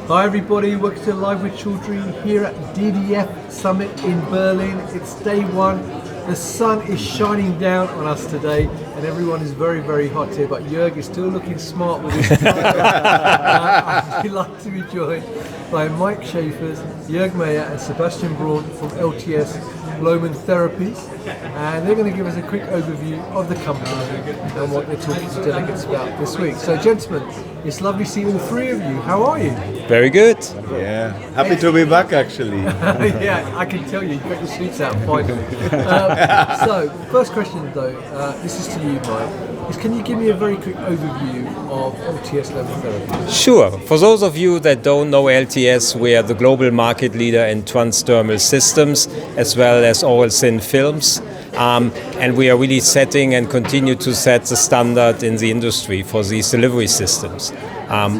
Hi everybody, welcome to Live with Children here at DDF Summit in Berlin. It's day one. The sun is shining down on us today and everyone is very, very hot here, but Jörg is still looking smart with his I'd like to be joined by Mike Schaefers, Jörg Meyer and Sebastian Braun from LTS Lohmann Therapies, and they're going to give us a quick overview of the company and what they're talking to delegates about this week. So gentlemen, it's lovely to see all three of you. How are you? Very good. Yeah, happy to be back actually. Yeah, I can tell you, you've got your suits out finally. So, first question though, this is to you Mike, is can you give me a very quick overview of LTS Lohmann Therapy? Sure. For those of you that don't know LTS, we are the global market leader in transdermal systems as well as oral thin films. And we are really setting and continue to set the standard in the industry for these delivery systems.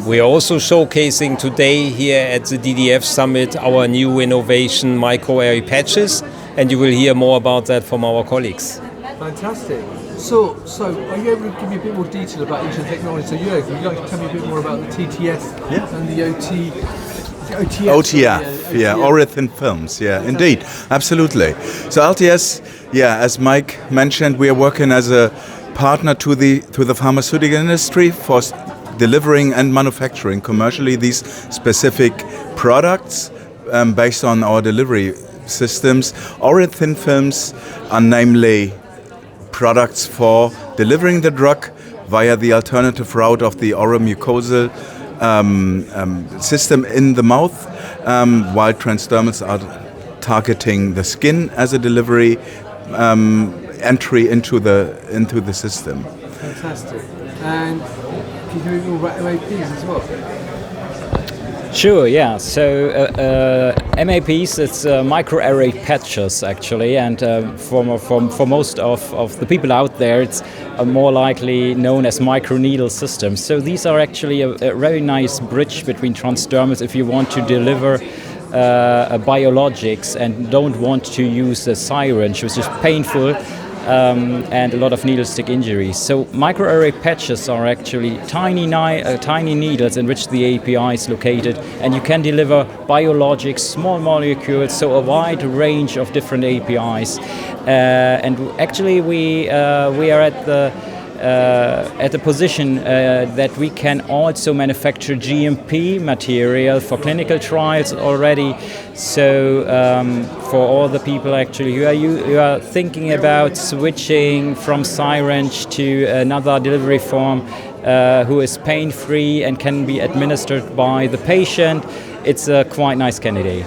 We are also showcasing today here at the DDF Summit our new innovation micro-airy patches, and you will hear more about that from our colleagues. Fantastic. So are you able to give me a bit more detail about each of the technology? So Jörg, would you like to tell me a bit more about the TTS and the OTF, oral thin films, indeed, absolutely. So LTS, as Mike mentioned, we are working as a partner to the pharmaceutical industry for delivering and manufacturing commercially these specific products based on our delivery systems. Oral thin films are namely products for delivering the drug via the alternative route of the oral mucosal system in the mouth, while transdermals are targeting the skin as a delivery entry into the system. Fantastic. And can you do more about MAPs as well? Sure, yeah. So MAPs, it's micro-array patches actually, and for most of the people out there, it's more likely known as microneedle systems. So these are actually a very nice bridge between transdermals if you want to deliver biologics and don't want to use a syringe, which is painful. And a lot of needle stick injuries. So microarray patches are actually tiny needles in which the API is located, and you can deliver biologics, small molecules, so a wide range of different APIs. And actually, we are at the position that we can also manufacture GMP material for clinical trials already. So for all the people actually who are thinking about switching from syringe to another delivery form who is pain-free and can be administered by the patient, it's a quite nice candidate.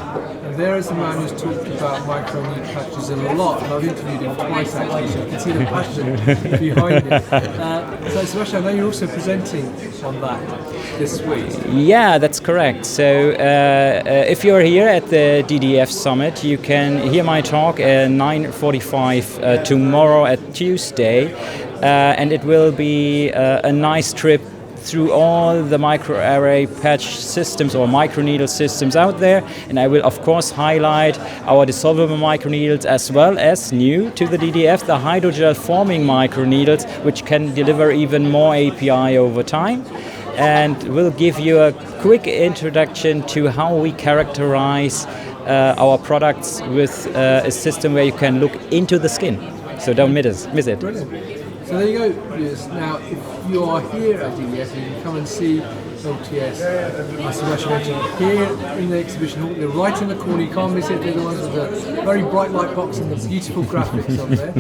There is a man who's talked about microneedle patches a lot, and I've interviewed him twice actually, so you can see the passion behind it. So Sebastian, I know you're also presenting on that this week. Yeah, that's correct. So if you're here at the DDF Summit, you can hear my talk at 9:45 tomorrow at Tuesday, and it will be a nice trip through all the microarray patch systems or microneedle systems out there, and I will of course highlight our dissolvable microneedles as well as new to the DDF, the hydrogel forming microneedles, which can deliver even more API over time, and will give you a quick introduction to how we characterize our products with a system where you can look into the skin. So don't miss it. Brilliant. So there you go, viewers. Now, if you are here at DDF, you can come and see LTS, as Sebastian mentioned, here in the exhibition hall. They're right in the corner, you can't miss it. They're the ones with the very bright light box and the beautiful graphics on there.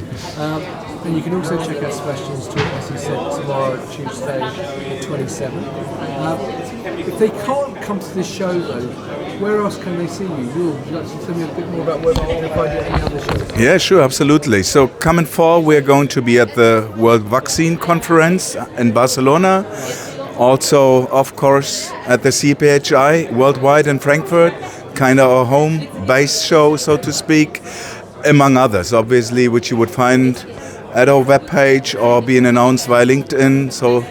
And you can also check out Sebastian's talk, as he said, tomorrow, Tuesday, the 27th. If they can't come to this show, though, where else can they see you? Would you like to tell me a bit more about where they can find you at any other shows? Yeah, sure, absolutely. So coming fall, we're going to be at the World Vaccine Conference in Barcelona. Also, of course, at the CPHI worldwide in Frankfurt, kind of a home-based show, so to speak, among others, obviously, which you would find at our webpage or being announced via LinkedIn. So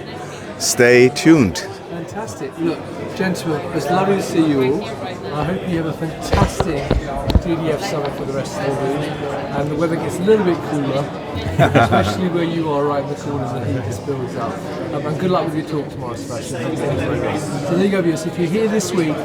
stay tuned. Fantastic. Fantastic. Look, gentlemen, it's lovely to see you all. I hope you have a fantastic DDF summer for the rest of the week. And the weather gets a little bit cooler, especially where you are right in the corners and the heat just builds up. And good luck with your talk tomorrow, Sebastian. So there you go, viewers. If you're here this week,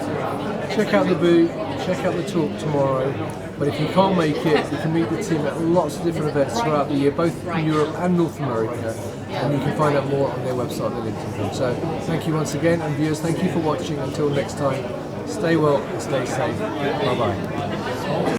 check out the booth, check out the talk tomorrow. But if you can't make it, you can meet the team at lots of different events throughout the year, both in Europe and North America. And you can find out more on their website, their LinkedIn page. So thank you once again, and viewers, thank you for watching. Until next time, stay well and stay safe. Bye-bye.